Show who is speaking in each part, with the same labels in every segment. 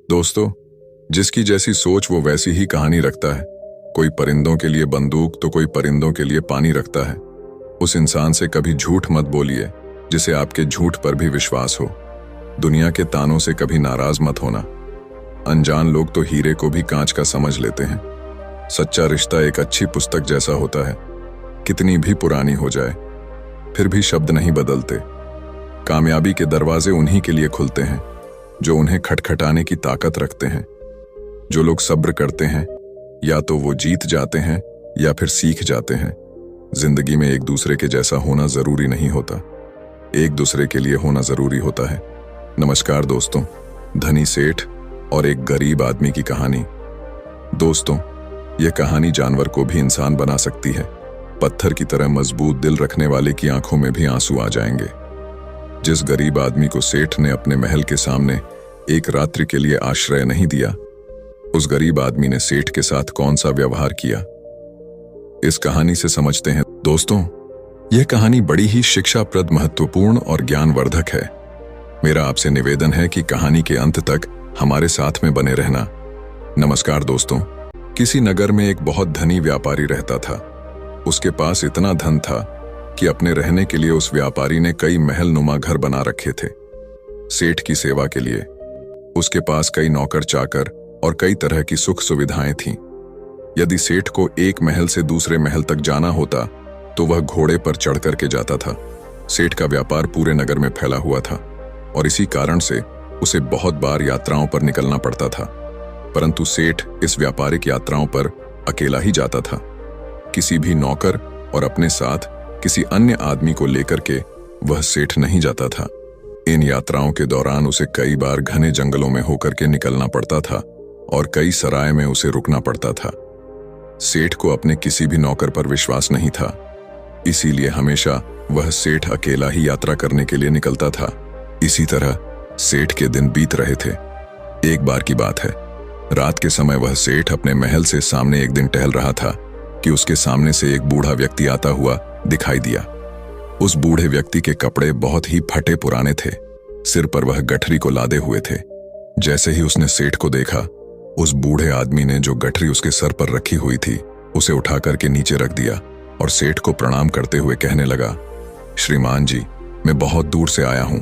Speaker 1: दोस्तों, जिसकी जैसी सोच वो वैसी ही कहानी रखता है। कोई परिंदों के लिए बंदूक तो कोई परिंदों के लिए पानी रखता है। उस इंसान से कभी झूठ मत बोलिए जिसे आपके झूठ पर भी विश्वास हो। दुनिया के तानों से कभी नाराज मत होना। अनजान लोग तो हीरे को भी कांच का समझ लेते हैं। सच्चा रिश्ता एक अच्छी पुस्तक जैसा होता है, कितनी भी पुरानी हो जाए फिर भी शब्द नहीं बदलते। कामयाबी के दरवाजे उन्हीं के लिए खुलते हैं जो उन्हें खटखटाने की ताकत रखते हैं। जो लोग सब्र करते हैं या तो वो जीत जाते हैं या फिर सीख जाते हैं। जिंदगी में एक दूसरे के जैसा होना जरूरी नहीं होता, एक दूसरे के लिए होना जरूरी होता है। नमस्कार दोस्तों, धनी सेठ और एक गरीब आदमी की कहानी। दोस्तों, यह कहानी जानवर को भी इंसान बना सकती है। पत्थर की तरह मजबूत दिल रखने वाले की आंखों में भी आंसू आ जाएंगे। जिस गरीब आदमी को सेठ ने अपने महल के सामने एक रात्रि के लिए आश्रय नहीं दिया, उस गरीब आदमी ने सेठ के साथ कौन सा व्यवहार किया, इस कहानी से समझते हैं। दोस्तों, यह कहानी बड़ी ही शिक्षाप्रद, महत्वपूर्ण और ज्ञानवर्धक है। मेरा आपसे निवेदन है कि कहानी के अंत तक हमारे साथ में बने रहना। नमस्कार दोस्तों, किसी नगर में एक बहुत धनी व्यापारी रहता था। उसके पास इतना धन था कि अपने रहने के लिए उस व्यापारी ने कई महल नुमा घर बना रखे थे। सेठ की सेवा के लिए उसके पास कई नौकर चाकर और कई तरह की सुख सुविधाएं थीं। यदि सेठ को एक महल से दूसरे महल तक जाना होता तो वह घोड़े पर चढ़ करके जाता था। सेठ का व्यापार पूरे नगर में फैला हुआ था और इसी कारण से उसे बहुत बार यात्राओं पर निकलना पड़ता था। परंतु सेठ इस व्यापारिक यात्राओं पर अकेला ही जाता था। किसी भी नौकर और अपने साथ किसी अन्य आदमी को लेकर के वह सेठ नहीं जाता था। इन यात्राओं के दौरान उसे कई बार घने जंगलों में होकर के निकलना पड़ता था और कई सराय में उसे रुकना पड़ता था। सेठ को अपने किसी भी नौकर पर विश्वास नहीं था, इसीलिए हमेशा वह सेठ अकेला ही यात्रा करने के लिए निकलता था। इसी तरह सेठ के दिन बीत रहे थे। एक बार की बात है, रात के समय वह सेठ अपने महल से सामने एक दिन टहल रहा था कि उसके सामने से एक बूढ़ा व्यक्ति आता हुआ दिखाई दिया। उस बूढ़े व्यक्ति के कपड़े बहुत ही फटे पुराने थे। सिर पर वह गठरी को लादे हुए थे। जैसे ही उसने सेठ को देखा, उस बूढ़े आदमी ने जो गठरी उसके सर पर रखी हुई थी उसे उठा करके नीचे रख दिया और सेठ को प्रणाम करते हुए कहने लगा, श्रीमान जी, मैं बहुत दूर से आया हूं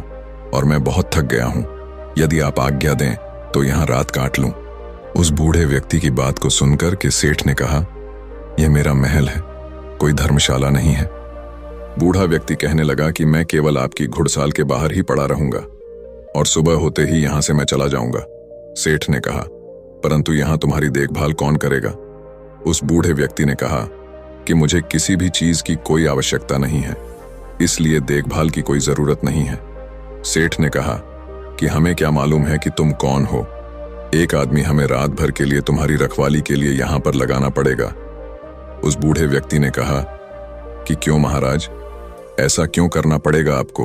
Speaker 1: और मैं बहुत थक गया हूं। यदि आप आज्ञा दें तो यहां रात काट लूं। उस बूढ़े व्यक्ति की बात को सुनकर के सेठ ने कहा, यह मेरा महल है, कोई धर्मशाला नहीं है। बूढ़ा व्यक्ति कहने लगा कि मैं केवल आपकी घुड़साल के बाहर ही पड़ा रहूंगा और सुबह होते ही यहां से मैं चला जाऊंगा। सेठ ने कहा, परंतु यहां तुम्हारी देखभाल कौन करेगा? उस बूढ़े व्यक्ति ने कहा कि मुझे किसी भी चीज की कोई आवश्यकता नहीं है, इसलिए देखभाल की कोई जरूरत नहीं है। सेठ ने कहा कि हमें क्या मालूम है कि तुम कौन हो। एक आदमी हमें रात भर के लिए तुम्हारी रखवाली के लिए यहां पर लगाना पड़ेगा। उस बूढ़े व्यक्ति ने कहा कि क्यों महाराज, ऐसा क्यों करना पड़ेगा आपको?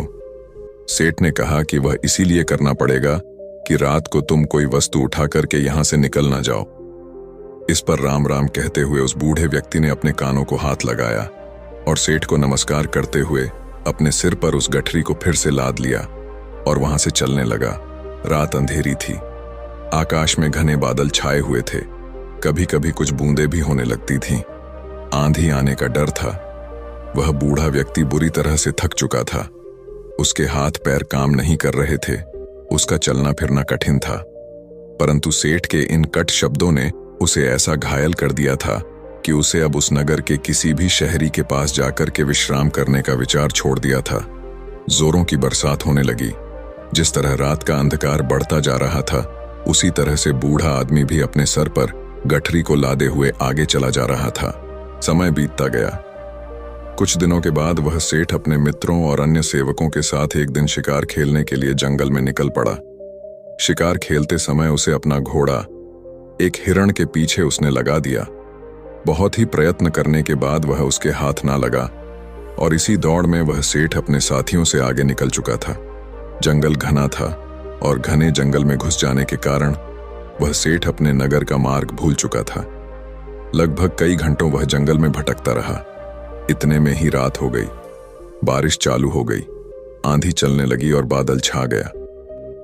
Speaker 1: सेठ ने कहा कि वह इसीलिए करना पड़ेगा कि रात को तुम कोई वस्तु उठा करके यहां से निकल ना जाओ। इस पर राम राम कहते हुए उस बूढ़े व्यक्ति ने अपने कानों को हाथ लगाया और सेठ को नमस्कार करते हुए अपने सिर पर उस गठरी को फिर से लाद लिया और वहां से चलने लगा। रात अंधेरी थी, आकाश में घने बादल छाए हुए थे, कभी कभी कुछ बूंदें भी होने लगती थीं। आंधी आने का डर था। वह बूढ़ा व्यक्ति बुरी तरह से थक चुका था। उसके हाथ पैर काम नहीं कर रहे थे, उसका चलना फिरना कठिन था। परंतु सेठ के इन कट शब्दों ने उसे ऐसा घायल कर दिया था कि उसे अब उस नगर के किसी भी शहरी के पास जाकर के विश्राम करने का विचार छोड़ दिया था। जोरों की बरसात होने लगी। जिस तरह रात का अंधकार बढ़ता जा रहा था, उसी तरह से बूढ़ा आदमी भी अपने सर पर गठरी को लादे हुए आगे चला जा रहा था। समय बीतता गया। कुछ दिनों के बाद वह सेठ अपने मित्रों और अन्य सेवकों के साथ एक दिन शिकार खेलने के लिए जंगल में निकल पड़ा। शिकार खेलते समय उसे अपना घोड़ा एक हिरण के पीछे उसने लगा दिया। बहुत ही प्रयत्न करने के बाद वह उसके हाथ ना लगा और इसी दौड़ में वह सेठ अपने साथियों से आगे निकल चुका था। जंगल घना था और घने जंगल में घुस जाने के कारण वह सेठ अपने नगर का मार्ग भूल चुका था। लगभग कई घंटों वह जंगल में भटकता रहा। इतने में ही रात हो गई। बारिश चालू हो गई, आंधी चलने लगी और बादल छा गया।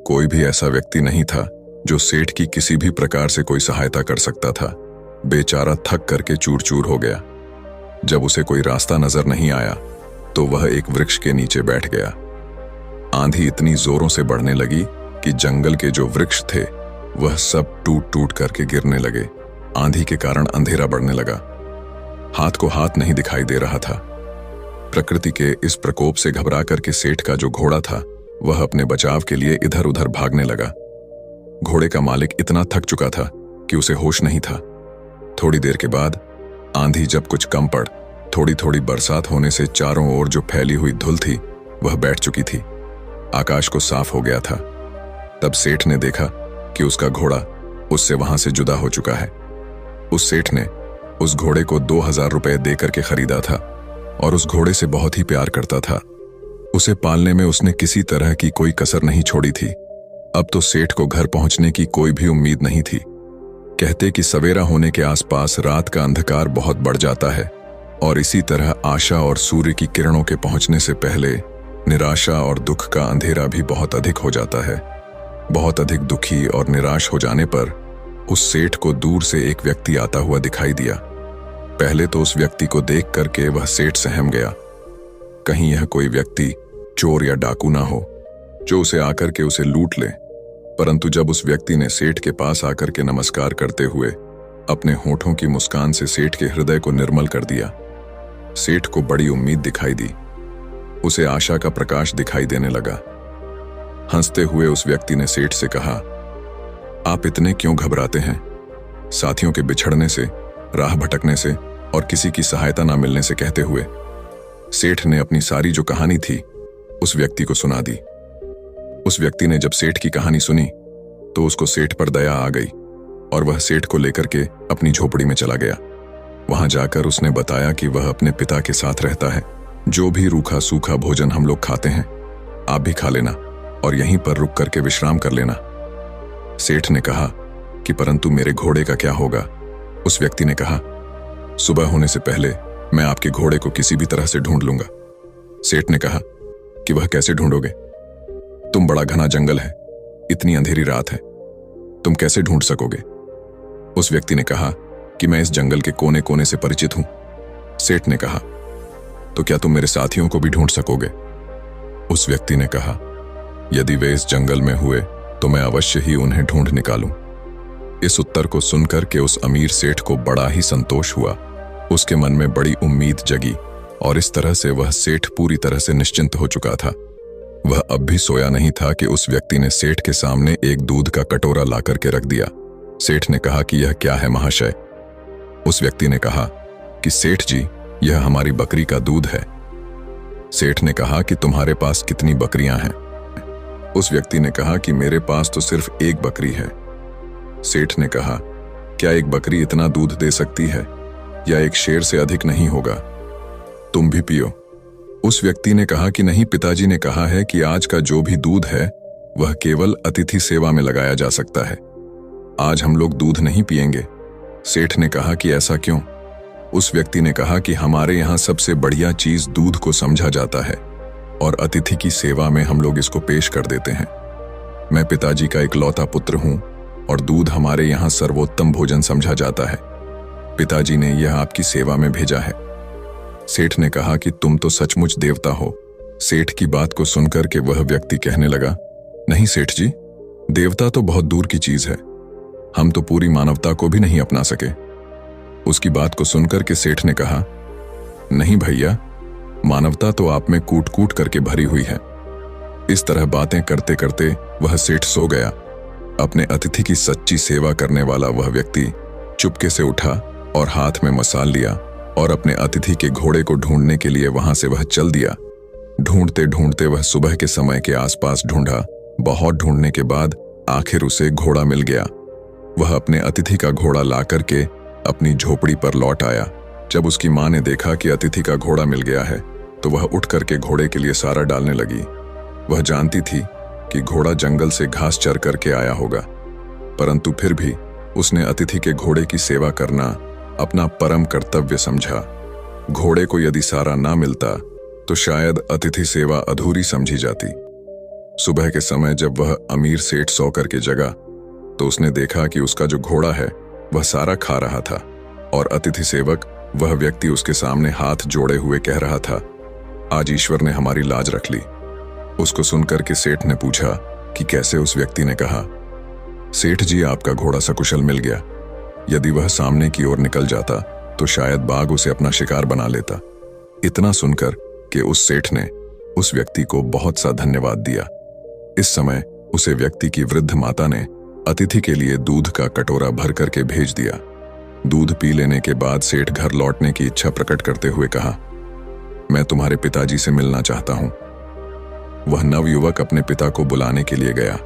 Speaker 1: कोई भी ऐसा व्यक्ति नहीं था जो सेठ की किसी भी प्रकार से कोई सहायता कर सकता था, बेचारा थक करके चूर चूर हो गया। जब उसे कोई रास्ता नजर नहीं आया तो वह एक वृक्ष के नीचे बैठ गया। आंधी इतनी जोरों से बढ़ने लगी कि जंगल के जो वृक्ष थे वह सब टूट टूट करके गिरने लगे। आंधी के कारण अंधेरा बढ़ने लगा। हाथ को हाथ नहीं दिखाई दे रहा था। प्रकृति के इस प्रकोप से घबरा करके सेठ का जो घोड़ा था वह अपने बचाव के लिए इधर उधर भागने लगा। घोड़े का मालिक इतना थक चुका था कि उसे होश नहीं था। थोड़ी देर के बाद आंधी जब कुछ कम पड़, थोड़ी थोड़ी बरसात होने से चारों ओर जो फैली हुई धुल थी वह बैठ चुकी थी। आकाश को साफ हो गया था। तब सेठ ने देखा कि उसका घोड़ा उससे वहां से जुदा हो चुका है। उस सेठ ने उस घोड़े को 2000 रुपए देकर के खरीदा था और उस घोड़े से बहुत ही प्यार करता था। उसे पालने में उसने किसी तरह की कोई कसर नहीं छोड़ी थी। अब तो सेठ को घर पहुंचने की कोई भी उम्मीद नहीं थी। कहते कि सवेरा होने के आसपास रात का अंधकार बहुत बढ़ जाता है और इसी तरह आशा और सूर्य की किरणों के पहुंचने से पहले निराशा और दुख का अंधेरा भी बहुत अधिक हो जाता है। बहुत अधिक दुखी और निराश हो जाने पर उस सेठ को दूर से एक व्यक्ति आता हुआ दिखाई दिया। पहले तो उस व्यक्ति को देख करके वह सेठ सहम गया। कहीं यह कोई व्यक्ति चोर या डाकू ना हो जो उसे आकर के उसे लूट ले। परंतु जब उस व्यक्ति ने सेठ के पास आकर के नमस्कार करते हुए अपने होठों की मुस्कान से सेठ के हृदय को निर्मल कर दिया, सेठ को बड़ी उम्मीद दिखाई दी। उसे आशा का प्रकाश दिखाई देने लगा। हंसते हुए उस व्यक्ति ने सेठ से कहा, आप इतने क्यों घबराते हैं? साथियों के बिछड़ने से, राह भटकने से और किसी की सहायता ना मिलने से, कहते हुए सेठ ने अपनी सारी जो कहानी थी उस व्यक्ति को सुना दी। उस व्यक्ति ने जब सेठ की कहानी सुनी तो उसको सेठ पर दया आ गई और वह सेठ को लेकर के अपनी झोपड़ी में चला गया। वहां जाकर उसने बताया कि वह अपने पिता के साथ रहता है। जो भी रूखा सूखा भोजन हम लोग खाते हैं आप भी खा लेना और यहीं पर रुक करके विश्राम कर लेना। सेठ ने कहा कि परंतु मेरे घोड़े का क्या होगा? उस व्यक्ति ने कहा, सुबह होने से पहले मैं आपके घोड़े को किसी भी तरह से ढूंढ लूंगा। सेठ ने कहा कि वह कैसे ढूंढोगे? तुम बड़ा घना जंगल है, इतनी अंधेरी रात है, तुम कैसे ढूंढ सकोगे? उस व्यक्ति ने कहा कि मैं इस जंगल के कोने कोने से परिचित हूं। सेठ ने कहा, तो क्या तुम मेरे साथियों को भी ढूंढ सकोगे? उस व्यक्ति ने कहा, यदि वे इस जंगल में हुए तो मैं अवश्य ही उन्हें ढूंढ निकालूं। इस उत्तर को सुनकर के उस अमीर सेठ को बड़ा ही संतोष हुआ। उसके मन में बड़ी उम्मीद जगी और इस तरह से वह सेठ पूरी तरह से निश्चिंत हो चुका था। वह अब भी सोया नहीं था कि उस व्यक्ति ने सेठ के सामने एक दूध का कटोरा ला करके रख दिया। सेठ ने कहा कि यह क्या है महाशय? उस व्यक्ति ने कहा कि सेठ जी, यह हमारी बकरी का दूध है। सेठ ने कहा कि तुम्हारे पास कितनी बकरियां हैं? उस व्यक्ति ने कहा कि मेरे पास तो सिर्फ एक बकरी है। सेठ ने कहा, क्या एक बकरी इतना दूध दे सकती है या एक शेर से अधिक नहीं होगा? तुम भी पियो। उस व्यक्ति ने कहा कि नहीं, पिताजी ने कहा है कि आज का जो भी दूध है वह केवल अतिथि सेवा में लगाया जा सकता है। आज हम लोग दूध नहीं पिएंगे। सेठ ने कहा कि ऐसा क्यों? उस व्यक्ति ने कहा कि हमारे यहाँ सबसे बढ़िया चीज दूध को समझा जाता है और अतिथि की सेवा में हम लोग इसको पेश कर देते हैं। मैं पिताजी का इकलौता पुत्र हूं और दूध हमारे यहाँ सर्वोत्तम भोजन समझा जाता है। पिताजी ने यह आपकी सेवा में भेजा है। सेठ ने कहा कि तुम तो सचमुच देवता हो। सेठ की बात को सुनकर के वह व्यक्ति कहने लगा, नहीं सेठ जी, देवता तो बहुत दूर की चीज है, हम तो पूरी मानवता को भी नहीं अपना सके। उसकी बात को सुनकर के सेठ ने कहा, नहीं भैया, मानवता तो आप में कूट कूट करके भरी हुई है। इस तरह बातें करते करते वह सेठ सो गया। अपने अतिथि की सच्ची सेवा करने वाला वह व्यक्ति चुपके से उठा और हाथ में मसाल लिया और अपने अतिथि के घोड़े को ढूंढने के लिए वहां से वह चल दिया। ढूंढते ढूंढते वह सुबह के समय के आसपास ढूंढा। बहुत ढूंढने के बाद आखिर उसे घोड़ा मिल गया। वह अपने अतिथि का घोड़ा ला करके अपनी झोपड़ी पर लौट आया। जब उसकी मां ने देखा कि अतिथि का घोड़ा मिल गया है तो वह उठ करके घोड़े के लिए सारा डालने लगी। वह जानती थी कि घोड़ा जंगल से घास चर करके आया होगा, परंतु फिर भी उसने अतिथि के घोड़े की सेवा करना अपना परम कर्तव्य समझा। घोड़े को यदि सारा ना मिलता तो शायद अतिथि सेवा अधूरी समझी जाती। सुबह के समय जब वह अमीर सेठ सो करके जगा तो उसने देखा कि उसका जो घोड़ा है वह सारा खा रहा था और अतिथि सेवक, वह व्यक्ति उसके सामने हाथ जोड़े हुए कह रहा था, आज ईश्वर ने हमारी लाज रख ली। उसको सुनकर के सेठ ने पूछा कि कैसे। उस व्यक्ति ने कहा, सेठ जी, आपका घोड़ा सकुशल मिल गया। यदि वह सामने की ओर निकल जाता तो शायद बाघ उसे अपना शिकार बना लेता। इतना सुनकर कि उस सेठ ने उस व्यक्ति को बहुत सा धन्यवाद दिया। इस समय उसे व्यक्ति की वृद्ध माता ने अतिथि के लिए दूध का कटोरा भर करके भेज दिया। दूध पी लेने के बाद सेठ घर लौटने की इच्छा प्रकट करते हुए कहा, मैं तुम्हारे पिताजी से मिलना चाहता हूं। वह नवयुवक अपने पिता को बुलाने के लिए गया।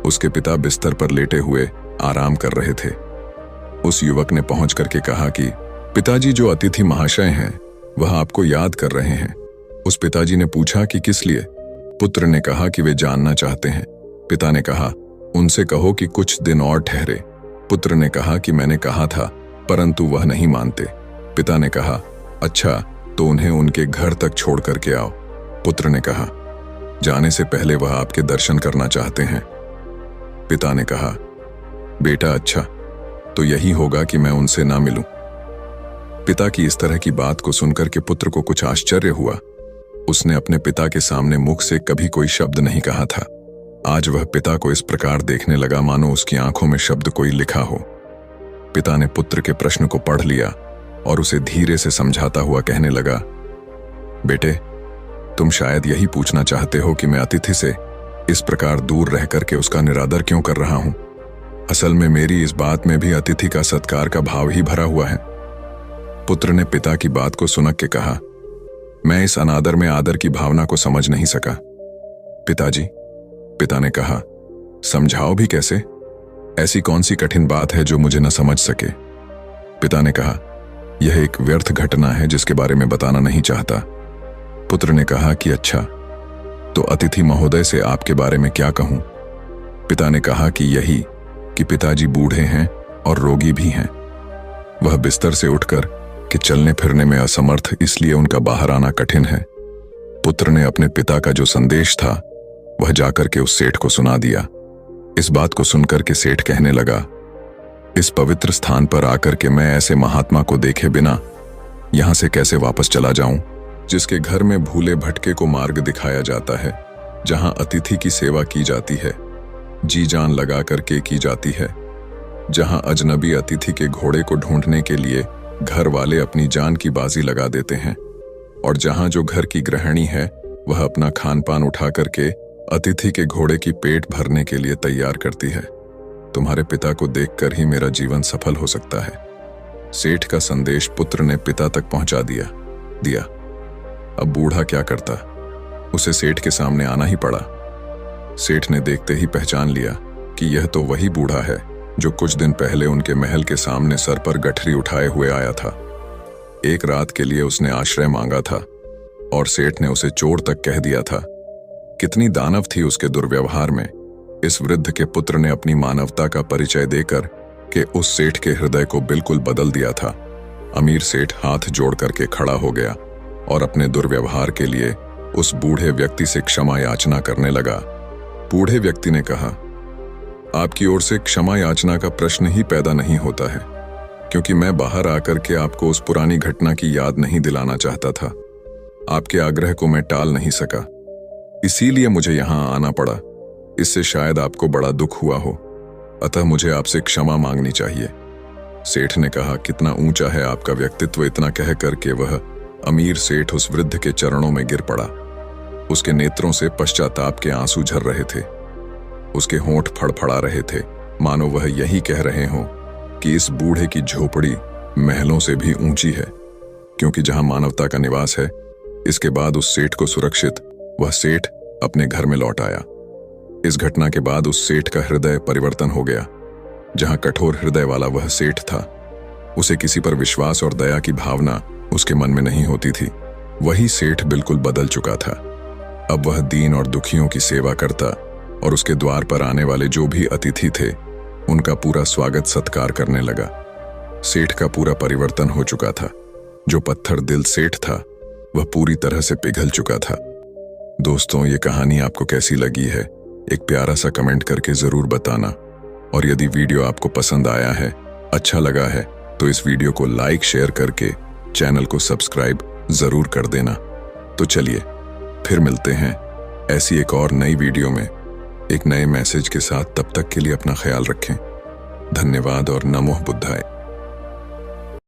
Speaker 1: उसके पिता बिस्तर पर लेटे हुए आराम कर रहे थे। उस युवक ने पहुंच करके कहा कि पिताजी, जो अतिथि महाशय हैं वह आपको याद कर रहे हैं। उस पिताजी ने पूछा कि किस लिए? पुत्र ने कहा कि वे जानना चाहते हैं। पिता ने कहा, उनसे कहो कि कुछ दिन और ठहरे। पुत्र ने कहा कि मैंने कहा था, परंतु वह नहीं मानते। पिता ने कहा, अच्छा, तो उन्हें उनके घर तक छोड़ करके आओ। पुत्र ने कहा, जाने से पहले वह आपके दर्शन करना चाहते हैं। पिता ने कहा, बेटा, अच्छा, तो यही होगा कि मैं उनसे ना मिलूं। पिता की इस तरह की बात को सुनकर के पुत्र को कुछ आश्चर्य हुआ। उसने अपने पिता के सामने मुख से कभी कोई शब्द नहीं कहा था। आज वह पिता को इस प्रकार देखने लगा मानो उसकी आंखों में शब्द कोई लिखा हो। पिता ने पुत्र के प्रश्न को पढ़ लिया और उसे धीरे से समझाता हुआ कहने लगा, बेटे, तुम शायद यही पूछना चाहते हो कि मैं अतिथि से इस प्रकार दूर रह करके उसका निरादर क्यों कर रहा हूं। असल में मेरी इस बात में भी अतिथि का सत्कार का भाव ही भरा हुआ है। पुत्र ने पिता की बात को सुनक के कहा, मैं इस अनादर में आदर की भावना को समझ नहीं सका। पिताजी, पिता ने कहा, समझाओ भी कैसे? ऐसी कौन सी कठिन बात है जो मुझे न समझ सके? पिता ने कहा, यह एक व्यर्थ घटना है जिसके बारे में बताना नहीं चाहता। पुत्र ने कहा कि अच्छा, तो अतिथि महोदय से आपके बारे में क्या कहूं? पिता ने कहा कि यही कि पिताजी बूढ़े हैं और रोगी भी हैं। वह बिस्तर से उठकर कि चलने फिरने में असमर्थ, इसलिए उनका बाहर आना कठिन है। पुत्र ने अपने पिता का जो संदेश था वह जाकर के उस सेठ को सुना दिया। इस बात को सुनकर के सेठ कहने लगा, इस पवित्र स्थान पर आकर के मैं ऐसे महात्मा को देखे बिना यहां से कैसे वापस चला जाऊं, जिसके घर में भूले भटके को मार्ग दिखाया जाता है, जहां अतिथि की सेवा की जाती है, जी जान लगा करके की जाती है, जहां अजनबी अतिथि के घोड़े को ढूंढने के लिए घर वाले अपनी जान की बाजी लगा देते हैं, और जहां जो घर की गृहिणी है वह अपना खान पान उठा करके अतिथि के घोड़े की पेट भरने के लिए तैयार करती है। तुम्हारे पिता को देखकर ही मेरा जीवन सफल हो सकता है। सेठ का संदेश पुत्र ने पिता तक पहुंचा दिया। अब बूढ़ा क्या करता, उसे सेठ के सामने आना ही पड़ा। सेठ ने देखते ही पहचान लिया कि यह तो वही बूढ़ा है जो कुछ दिन पहले उनके महल के सामने सर पर गठरी उठाए हुए आया था। एक रात के लिए उसने आश्रय मांगा था और सेठ ने उसे चोर तक कह दिया था। कितनी दानव थी उसके दुर्व्यवहार में। इस वृद्ध के पुत्र ने अपनी मानवता का परिचय देकर के उस सेठ के हृदय को बिल्कुल बदल दिया था। अमीर सेठ हाथ जोड़ करके खड़ा हो गया और अपने दुर्व्यवहार के लिए उस बूढ़े व्यक्ति से क्षमा याचना करने लगा। बूढ़े व्यक्ति ने कहा, आपकी ओर से क्षमा याचना का प्रश्न ही पैदा नहीं होता है, क्योंकि मैं बाहर आकर के आपको उस पुरानी घटना की याद नहीं दिलाना चाहता था। आपके आग्रह को मैं टाल नहीं सका, इसीलिए मुझे यहां आना पड़ा। इससे शायद आपको बड़ा दुख हुआ हो, अतः मुझे आपसे क्षमा मांगनी चाहिए। सेठ ने कहा, कितना ऊंचा है आपका व्यक्तित्व। इतना कह करके वह अमीर सेठ उस वृद्ध के चरणों में गिर पड़ा। उसके नेत्रों से पश्चाताप के आंसू झर रहे थे। उसके होंठ फड़फड़ा रहे थे, मानो वह यही कह रहे हों कि इस बूढ़े की झोपड़ी महलों से भी ऊंची है, क्योंकि जहां मानवता का निवास है। इसके बाद उस सेठ को सुरक्षित वह सेठ अपने घर में लौट आया। इस घटना के बाद उस सेठ का हृदय परिवर्तन हो गया। जहां कठोर हृदय वाला वह सेठ था, उसे किसी पर विश्वास और दया की भावना उसके मन में नहीं होती थी। वही सेठ बिल्कुल बदल चुका था। अब वह दीन और दुखियों की सेवा करता और उसके द्वार पर आने वाले जो भी अतिथि थे उनका पूरा स्वागत सत्कार करने लगा। सेठ का पूरा परिवर्तन हो चुका था। जो पत्थर दिल सेठ था वह पूरी तरह से पिघल चुका था। दोस्तों, ये कहानी आपको कैसी लगी है, एक प्यारा सा कमेंट करके जरूर बताना। और यदि वीडियो आपको पसंद आया है, अच्छा लगा है, तो इस वीडियो को लाइक शेयर करके चैनल को सब्सक्राइब जरूर कर देना। तो चलिए फिर मिलते हैं ऐसी एक और नई वीडियो में एक नए मैसेज के साथ। तब तक के लिए अपना ख्याल रखें। धन्यवाद और नमो बुद्धाय।